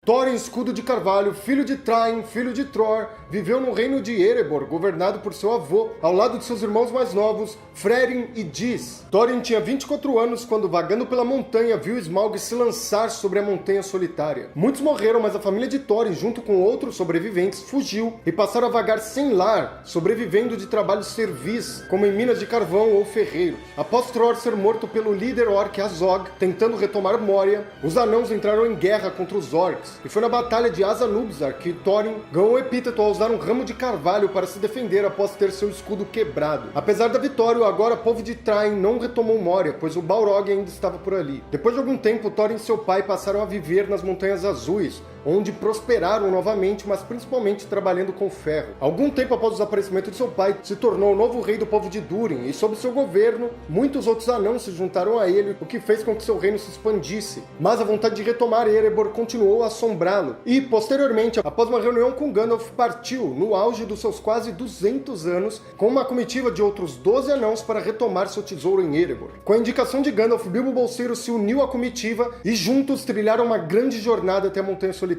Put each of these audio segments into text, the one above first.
Thorin Escudo de Carvalho, filho de Thrain, filho de Tror, viveu no reino de Erebor, governado por seu avô, ao lado de seus irmãos mais novos, Frerin e Dis. Thorin tinha 24 anos quando, vagando pela montanha, viu Smaug se lançar sobre a Montanha Solitária. Muitos morreram, mas a família de Thorin, junto com outros sobreviventes, fugiu e passaram a vagar sem lar, sobrevivendo de trabalhos servis, como em minas de carvão ou ferreiro. Após Tror ser morto pelo líder orc Azog, tentando retomar Moria, os anãos entraram em guerra contra os orcs, e foi na batalha de Azanubzar que Thorin ganhou o epíteto ao usar um ramo de carvalho para se defender após ter seu escudo quebrado. Apesar da vitória, agora o povo de Thrain não retomou Moria, pois o Balrog ainda estava por ali. Depois de algum tempo, Thorin e seu pai passaram a viver nas Montanhas Azuis, onde prosperaram novamente, mas principalmente trabalhando com ferro. Algum tempo após o desaparecimento de seu pai, se tornou o novo rei do povo de Durin, e sob seu governo, muitos outros anãos se juntaram a ele, o que fez com que seu reino se expandisse. Mas a vontade de retomar Erebor continuou a assombrá-lo, e, posteriormente, após uma reunião com Gandalf, partiu, no auge dos seus quase 200 anos, com uma comitiva de outros 12 anãos para retomar seu tesouro em Erebor. Com a indicação de Gandalf, Bilbo Bolseiro se uniu à comitiva, e juntos trilharam uma grande jornada até a Montanha Solitária.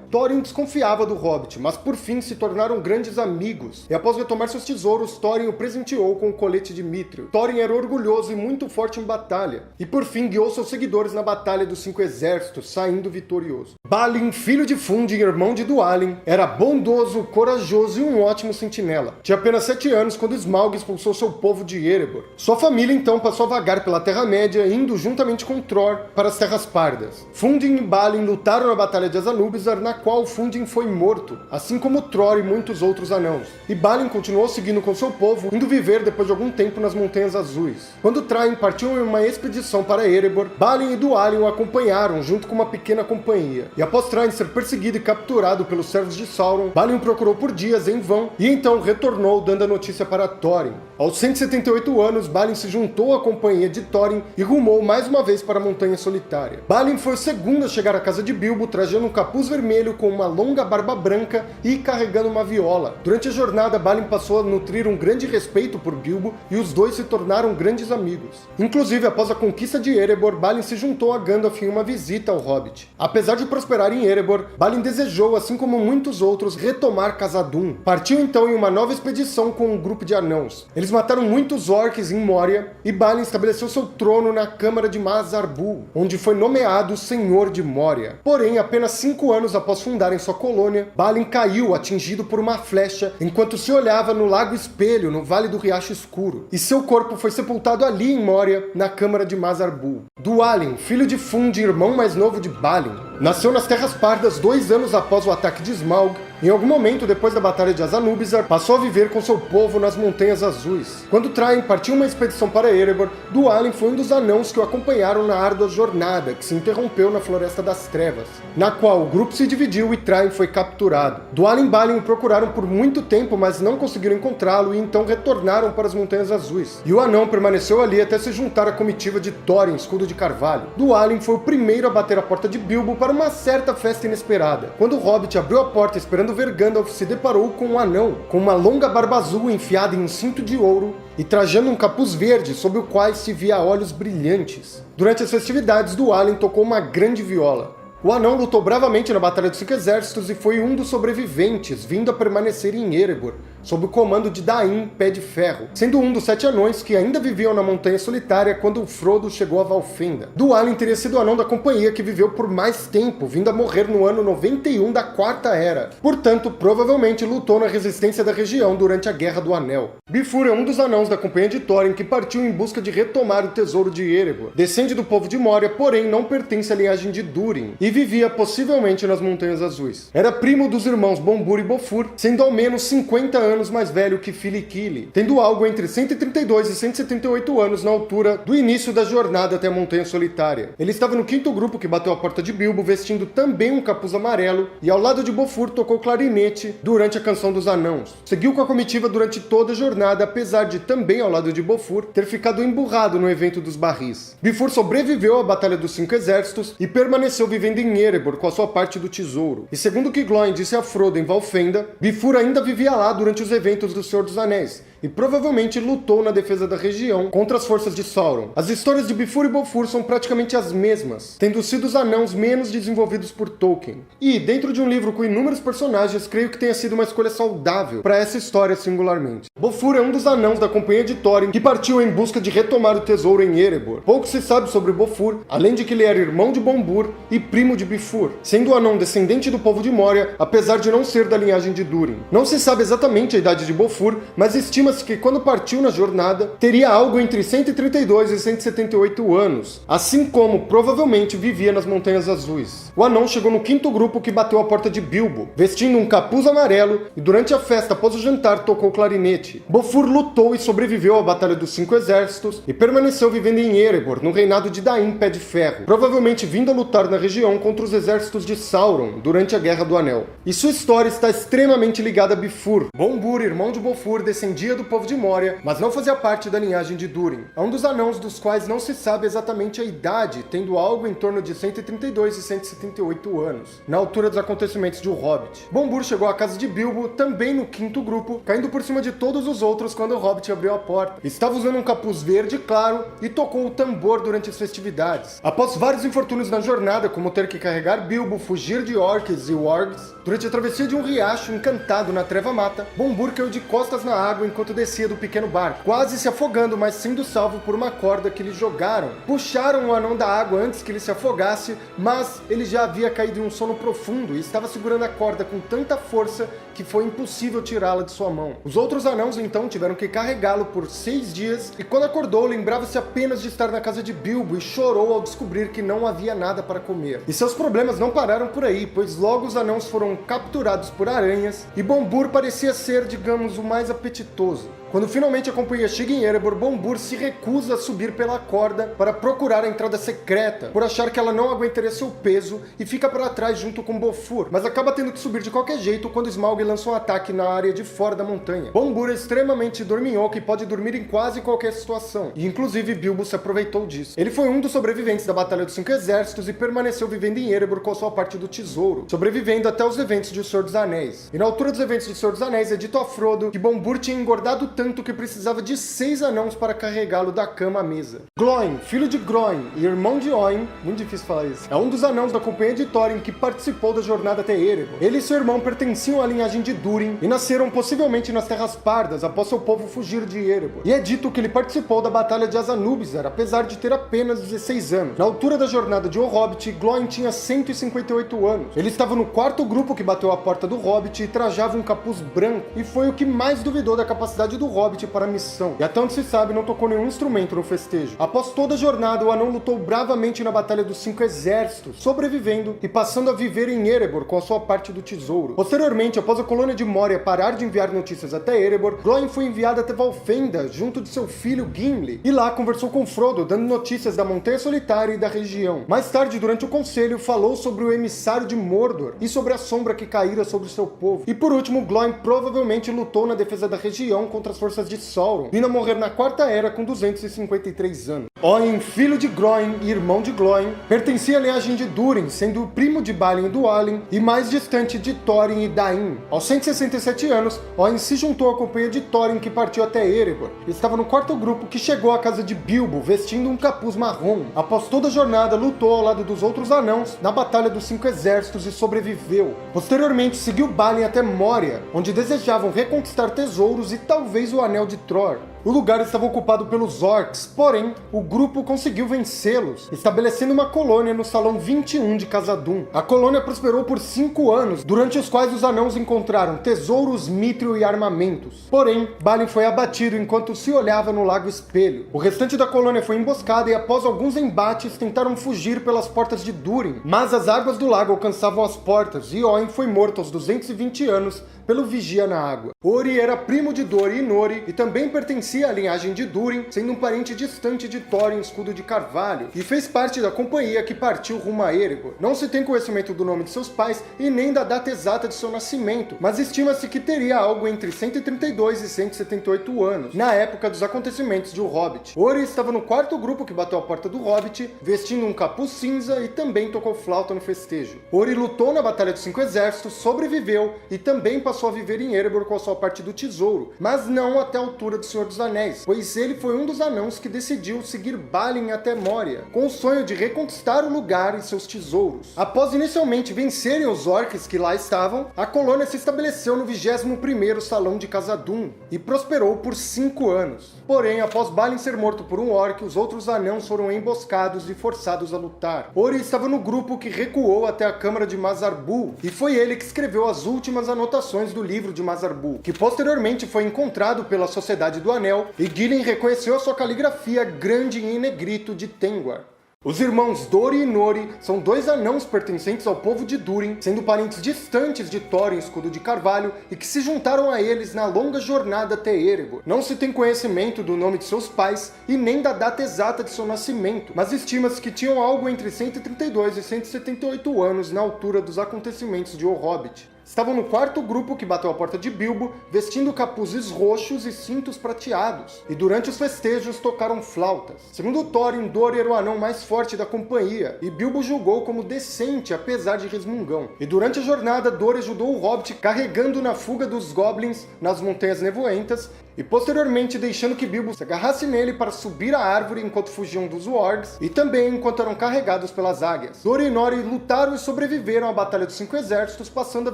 Thorin desconfiava do Hobbit, mas por fim se tornaram grandes amigos, e após retomar seus tesouros, Thorin o presenteou com o colete de Mithril. Thorin era orgulhoso e muito forte em batalha, e por fim guiou seus seguidores na Batalha dos 5 Exércitos, saindo vitorioso. Balin, filho de Fundin, irmão de Dwalin, era bondoso, corajoso e um ótimo sentinela. Tinha apenas 7 anos quando Smaug expulsou seu povo de Erebor. Sua família então passou a vagar pela Terra-média, indo juntamente com Tror para as Terras Pardas. Fundin e Balin lutaram na Batalha de Azanubzar, na qual Fundin foi morto, assim como Tror e muitos outros anãos. E Balin continuou seguindo com seu povo, indo viver depois de algum tempo nas Montanhas Azuis. Quando Thrain partiu em uma expedição para Erebor, Balin e Dwalin o acompanharam junto com uma pequena companhia. E após Thrain ser perseguido e capturado pelos servos de Sauron, Balin o procurou por dias em vão e então retornou dando a notícia para Thorin. Aos 178 anos, Balin se juntou à companhia de Thorin e rumou mais uma vez para a Montanha Solitária. Balin foi o segundo a chegar à casa de Bilbo, trajando um capuz vermelho com uma longa barba branca e carregando uma viola. Durante a jornada, Balin passou a nutrir um grande respeito por Bilbo e os dois se tornaram grandes amigos. Inclusive, após a conquista de Erebor, Balin se juntou a Gandalf em uma visita ao Hobbit. Apesar de prosperar em Erebor, Balin desejou, assim como muitos outros, retomar Khazad-dûm. Partiu então em uma nova expedição com um grupo de anãos. Eles mataram muitos orcs em Moria e Balin estabeleceu seu trono na Câmara de Mazarbul, onde foi nomeado Senhor de Moria. Porém, apenas 5 anos após fundarem sua colônia, Balin caiu atingido por uma flecha enquanto se olhava no Lago Espelho, no Vale do Riacho Escuro, e seu corpo foi sepultado ali em Moria, na Câmara de Mazarbul. Dwalin, filho de Fundin, irmão mais novo de Balin, nasceu nas Terras Pardas 2 anos após o ataque de Smaug. Em algum momento, depois da Batalha de Azanubzar, passou a viver com seu povo nas Montanhas Azuis. Quando Thrain partiu uma expedição para Erebor, Dwalin foi um dos anãos que o acompanharam na árdua jornada, que se interrompeu na Floresta das Trevas, na qual o grupo se dividiu e Thrain foi capturado. Dwalin e Balin o procuraram por muito tempo, mas não conseguiram encontrá-lo e então retornaram para as Montanhas Azuis. E o anão permaneceu ali até se juntar à comitiva de Thorin, Escudo de Carvalho. Dwalin foi o primeiro a bater a porta de Bilbo para uma certa festa inesperada. Quando o Hobbit abriu a porta esperando ver Gandalf, se deparou com um anão, com uma longa barba azul enfiada em um cinto de ouro e trajando um capuz verde, sob o qual se via olhos brilhantes. Durante as festividades, Dwalin tocou uma grande viola. O anão lutou bravamente na Batalha dos 5 Exércitos e foi um dos sobreviventes, vindo a permanecer em Erebor, sob o comando de Dain, Pé de Ferro, sendo um dos 7 anões que ainda viviam na Montanha Solitária quando Frodo chegou a Valfenda. Dwalin teria sido o anão da companhia que viveu por mais tempo, vindo a morrer no ano 91 da Quarta Era. Portanto, provavelmente lutou na resistência da região durante a Guerra do Anel. Bifur é um dos anãos da companhia de Thorin que partiu em busca de retomar o tesouro de Erebor. Descende do povo de Moria, porém não pertence à linhagem de Durin, e vivia possivelmente nas Montanhas Azuis. Era primo dos irmãos Bombur e Bofur, sendo ao menos 50 anos mais velho que Filikili, tendo algo entre 132 e 178 anos na altura do início da jornada até a Montanha Solitária. Ele estava no 5º grupo que bateu a porta de Bilbo, vestindo também um capuz amarelo, e ao lado de Bofur tocou clarinete durante a Canção dos Anãos. Seguiu com a comitiva durante toda a jornada, apesar de também ao lado de Bofur ter ficado emburrado no evento dos barris. Bifur sobreviveu à Batalha dos 5 Exércitos e permaneceu vivendo em Erebor com a sua parte do tesouro. E segundo o que Glóin disse a Frodo em Valfenda, Bifur ainda vivia lá durante os eventos do Senhor dos Anéis, e provavelmente lutou na defesa da região contra as forças de Sauron. As histórias de Bifur e Bofur são praticamente as mesmas, tendo sido os anãos menos desenvolvidos por Tolkien. E, dentro de um livro com inúmeros personagens, creio que tenha sido uma escolha saudável para essa história singularmente. Bofur é um dos anãos da companhia de Thorin que partiu em busca de retomar o tesouro em Erebor. Pouco se sabe sobre Bofur, além de que ele era irmão de Bombur e primo de Bifur, sendo o anão descendente do povo de Moria, apesar de não ser da linhagem de Durin. Não se sabe exatamente a idade de Bofur, mas estima-se que quando partiu na jornada, teria algo entre 132 e 178 anos, assim como provavelmente vivia nas Montanhas Azuis. O anão chegou no quinto grupo que bateu a porta de Bilbo, vestindo um capuz amarelo, e durante a festa após o jantar tocou clarinete. Bofur lutou e sobreviveu à Batalha dos Cinco Exércitos e permaneceu vivendo em Erebor, no reinado de Dain Pé de Ferro, provavelmente vindo a lutar na região contra os exércitos de Sauron durante a Guerra do Anel. E sua história está extremamente ligada a Bifur. Bombur, irmão de Bofur, descendia do povo de Moria, mas não fazia parte da linhagem de Durin. É um dos anãos dos quais não se sabe exatamente a idade, tendo algo em torno de 132 e 178 anos, na altura dos acontecimentos de O Hobbit. Bombur chegou à casa de Bilbo, também no quinto grupo, caindo por cima de todos os outros quando o Hobbit abriu a porta. Estava usando um capuz verde claro e tocou o tambor durante as festividades. Após vários infortúnios na jornada, como ter que carregar Bilbo, fugir de orcs e wargs, durante a travessia de um riacho encantado na Treva Mata, Bombur caiu de costas na água enquanto descia do pequeno barco, quase se afogando, mas sendo salvo por uma corda que lhe jogaram. Puxaram o anão da água antes que ele se afogasse, mas ele já havia caído em um sono profundo e estava segurando a corda com tanta força que foi impossível tirá-la de sua mão. Os outros anãos então tiveram que carregá-lo por 6 dias, e quando acordou lembrava-se apenas de estar na casa de Bilbo e chorou ao descobrir que não havia nada para comer. E seus problemas não pararam por aí, pois logo os anãos foram capturados por aranhas e Bombur parecia ser, digamos, o mais apetitoso. Quando finalmente a companhia chega em Erebor, Bombur se recusa a subir pela corda para procurar a entrada secreta, por achar que ela não aguentaria seu peso, e fica para trás junto com Bofur, mas acaba tendo que subir de qualquer jeito quando Smaug lança um ataque na área de fora da montanha. Bombur é extremamente dorminhoco e pode dormir em quase qualquer situação, e inclusive Bilbo se aproveitou disso. Ele foi um dos sobreviventes da Batalha dos Cinco Exércitos e permaneceu vivendo em Erebor com a sua parte do tesouro, sobrevivendo até os eventos de O Senhor dos Anéis. E na altura dos eventos de O Senhor dos Anéis é dito a Frodo que Bombur tinha engordado tanto que precisava de 6 anãos para carregá-lo da cama à mesa. Glóin, filho de Groin e irmão de Oin, muito difícil falar isso, é um dos anãos da companhia de Thorin que participou da jornada até Erebor. Ele e seu irmão pertenciam à linhagem de Durin e nasceram possivelmente nas Terras Pardas após seu povo fugir de Erebor. E é dito que ele participou da Batalha de Azanubizar, apesar de ter apenas 16 anos. Na altura da jornada de O Hobbit, Glóin tinha 158 anos. Ele estava no quarto grupo que bateu a porta do Hobbit e trajava um capuz branco, e foi o que mais duvidou da capacidade do Hobbit para a missão, e até onde se sabe não tocou nenhum instrumento no festejo. Após toda a jornada, o anão lutou bravamente na Batalha dos Cinco Exércitos, sobrevivendo e passando a viver em Erebor com a sua parte do tesouro. Posteriormente, após a colônia de Moria parar de enviar notícias até Erebor, Glóin foi enviado até Valfenda junto de seu filho Gimli, e lá conversou com Frodo, dando notícias da Montanha Solitária e da região. Mais tarde, durante o conselho, falou sobre o emissário de Mordor e sobre a sombra que caíra sobre seu povo. E por último, Glóin provavelmente lutou na defesa da região contra as forças de Sauron, vindo a morrer na Quarta Era com 253 anos. Oin, filho de Groin e irmão de Glóin, pertencia à linhagem de Durin, sendo o primo de Balin e Dwalin e mais distante de Thorin e Dain. Aos 167 anos, Oin se juntou à companhia de Thorin que partiu até Erebor. Estava no quarto grupo que chegou à casa de Bilbo vestindo um capuz marrom. Após toda a jornada, lutou ao lado dos outros anãos na Batalha dos Cinco Exércitos e sobreviveu. Posteriormente, seguiu Balin até Moria, onde desejavam reconquistar tesouros e talvez o Anel de Tror. O lugar estava ocupado pelos orcs, porém, o grupo conseguiu vencê-los, estabelecendo uma colônia no Salão 21 de Khazad-dûm. A colônia prosperou por 5 anos, durante os quais os anãos encontraram tesouros, mithril e armamentos. Porém, Balin foi abatido enquanto se olhava no Lago Espelho. O restante da colônia foi emboscada e após alguns embates tentaram fugir pelas portas de Durin, mas as águas do lago alcançavam as portas e Oin foi morto aos 220 anos pelo Vigia na Água. Ori era primo de Dori e Nori e também pertencia pertencia à linhagem de Durin, sendo um parente distante de Thorin Escudo de Carvalho, e fez parte da companhia que partiu rumo a Erebor. Não se tem conhecimento do nome de seus pais e nem da data exata de seu nascimento, mas estima-se que teria algo entre 132 e 178 anos, na época dos acontecimentos de O Hobbit. Ori estava no quarto grupo que bateu a porta do Hobbit, vestindo um capuz cinza e também tocou flauta no festejo. Ori lutou na Batalha dos Cinco Exércitos, sobreviveu e também passou a viver em Erebor com a sua parte do tesouro, mas não até a altura do Senhor dos Anéis, pois ele foi um dos anãos que decidiu seguir Balin até Moria, com o sonho de reconquistar o lugar e seus tesouros. Após inicialmente vencerem os orcs que lá estavam, a colônia se estabeleceu no 21º Salão de Khazad-dûm e prosperou por 5 anos. Porém, após Balin ser morto por um orc, os outros anãos foram emboscados e forçados a lutar. Ori estava no grupo que recuou até a Câmara de Mazarbul, e foi ele que escreveu as últimas anotações do livro de Mazarbul, que posteriormente foi encontrado pela Sociedade do Anel, e Gillen reconheceu a sua caligrafia grande em negrito de Tengwar. Os irmãos Dori e Nori são 2 anãos pertencentes ao povo de Durin, sendo parentes distantes de Thorin Escudo de Carvalho e que se juntaram a eles na longa jornada até Erebor. Não se tem conhecimento do nome de seus pais e nem da data exata de seu nascimento, mas estima-se que tinham algo entre 132 e 178 anos na altura dos acontecimentos de O Hobbit. Estavam no quarto grupo que bateu a porta de Bilbo, vestindo capuzes roxos e cintos prateados, e durante os festejos tocaram flautas. Segundo Thorin, Dori era o anão mais forte da companhia, e Bilbo julgou como decente apesar de resmungão. E durante a jornada, Dori ajudou o Hobbit carregando na fuga dos goblins nas Montanhas Nevoentas, e posteriormente deixando que Bilbo se agarrasse nele para subir a árvore enquanto fugiam dos wargs, e também enquanto eram carregados pelas águias. Dori e Nori lutaram e sobreviveram à Batalha dos Cinco Exércitos, passando a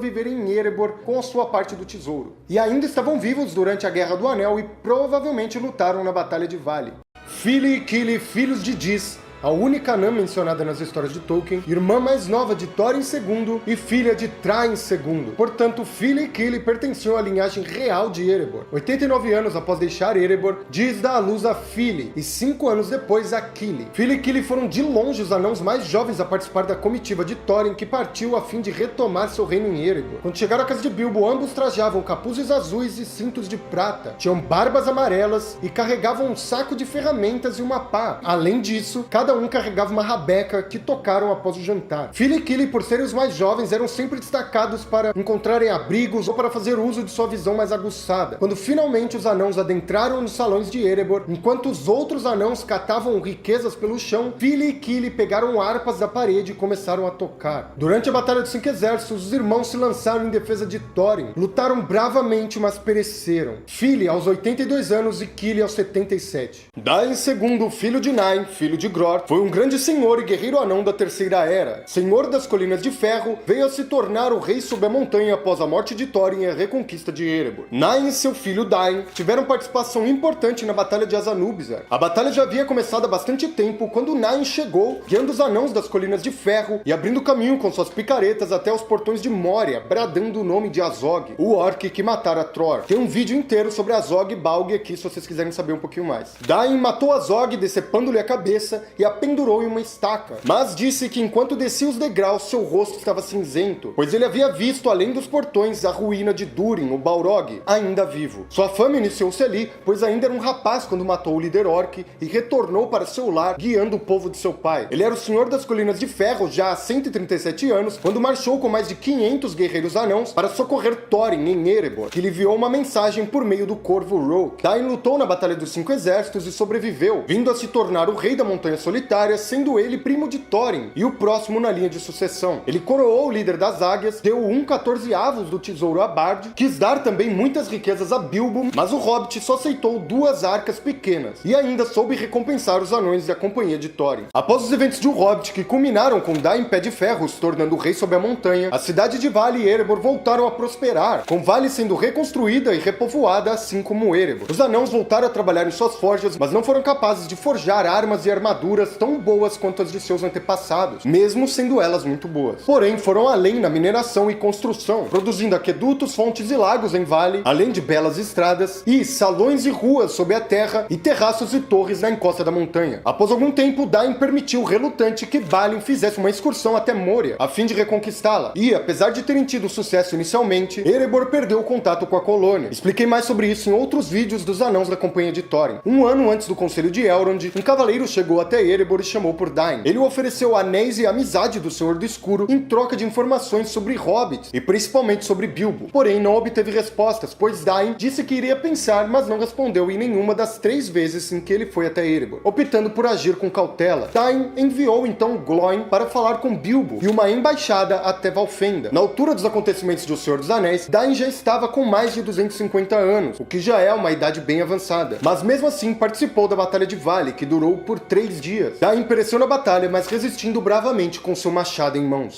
viver em Erebor com a sua parte do tesouro. E ainda estavam vivos durante a Guerra do Anel e provavelmente lutaram na Batalha de Vale. Fili e Kili, filhos de Dis, a única anã mencionada nas histórias de Tolkien, irmã mais nova de Thorin II e filha de Thrain II. Portanto, Fili e Kili pertenciam à linhagem real de Erebor. 89 anos após deixar Erebor, Dis dá à luz a Fili, e 5 anos depois a Kili. Fili e Kili foram de longe os anãos mais jovens a participar da comitiva de Thorin, que partiu a fim de retomar seu reino em Erebor. Quando chegaram à casa de Bilbo, ambos trajavam capuzes azuis e cintos de prata, tinham barbas amarelas e carregavam um saco de ferramentas e uma pá. Além disso, cada um carregava uma rabeca que tocaram após o jantar. Fili e Kili, por serem os mais jovens, eram sempre destacados para encontrarem abrigos ou para fazer uso de sua visão mais aguçada. Quando finalmente os anãos adentraram nos salões de Erebor, enquanto os outros anãos catavam riquezas pelo chão, Fili e Kili pegaram harpas da parede e começaram a tocar. Durante a Batalha dos Cinco Exércitos, os irmãos se lançaram em defesa de Thorin. Lutaram bravamente, mas pereceram. Fili aos 82 anos e Kili aos 77. Dain II, filho de Nain, filho de Gror, foi um grande senhor e guerreiro anão da Terceira Era. Senhor das Colinas de Ferro, veio a se tornar o rei sob a montanha após a morte de Thorin e a reconquista de Erebor. Nain e seu filho Dain tiveram participação importante na Batalha de Azanubizar. A batalha já havia começado há bastante tempo quando Nain chegou, guiando os anãos das Colinas de Ferro e abrindo caminho com suas picaretas até os portões de Moria, bradando o nome de Azog, o orc que matara Tror. Tem um vídeo inteiro sobre Azog e Balg aqui se vocês quiserem saber um pouquinho mais. Dain matou Azog, decepando-lhe a cabeça e a pendurou em uma estaca, mas disse que enquanto descia os degraus, seu rosto estava cinzento, pois ele havia visto além dos portões a ruína de Durin, o Balrog, ainda vivo. Sua fama iniciou-se ali, pois ainda era um rapaz quando matou o líder orc e retornou para seu lar, guiando o povo de seu pai. Ele era o Senhor das Colinas de Ferro já há 137 anos, quando marchou com mais de 500 guerreiros anãos para socorrer Thorin em Erebor, que lhe enviou uma mensagem por meio do corvo Roke. Dain lutou na Batalha dos Cinco Exércitos e sobreviveu, vindo a se tornar o rei da Montanha Solitária, sendo ele primo de Thorin e o próximo na linha de sucessão. Ele coroou o líder das águias, deu 1/14 do tesouro a Bard, quis dar também muitas riquezas a Bilbo, mas o Hobbit só aceitou 2 arcas pequenas, e ainda soube recompensar os anões da companhia de Thorin. Após os eventos de O Hobbit, que culminaram com Dain Pé de Ferro se tornando o rei sob a montanha, a cidade de Vale e Erebor voltaram a prosperar, com Vale sendo reconstruída e repovoada, assim como Erebor. Os anãos voltaram a trabalhar em suas forjas, mas não foram capazes de forjar armas e armaduras armaduras tão boas quanto as de seus antepassados, mesmo sendo elas muito boas. Porém, foram além na mineração e construção, produzindo aquedutos, fontes e lagos em Vale, além de belas estradas e salões e ruas sob a terra e terraços e torres na encosta da montanha. Após algum tempo, Dain permitiu relutante que Balin fizesse uma excursão até Moria, a fim de reconquistá-la. E, apesar de terem tido sucesso inicialmente, Erebor perdeu o contato com a colônia. Expliquei mais sobre isso em outros vídeos dos Anãos da Companhia de Thorin. Um ano antes do Conselho de Elrond, um cavaleiro chegou até Erebor e chamou por Dain. Ele ofereceu anéis e amizade do Senhor do Escuro em troca de informações sobre hobbits, e principalmente sobre Bilbo. Porém, não obteve respostas, pois Dain disse que iria pensar, mas não respondeu em nenhuma das 3 vezes em que ele foi até Erebor. Optando por agir com cautela, Dain enviou então Glóin para falar com Bilbo e uma embaixada até Valfenda. Na altura dos acontecimentos de O Senhor dos Anéis, Dain já estava com mais de 250 anos, o que já é uma idade bem avançada. Mas mesmo assim participou da Batalha de Vale, que durou por 3 dias. Dain pereceu na batalha, mas resistindo bravamente com seu machado em mãos.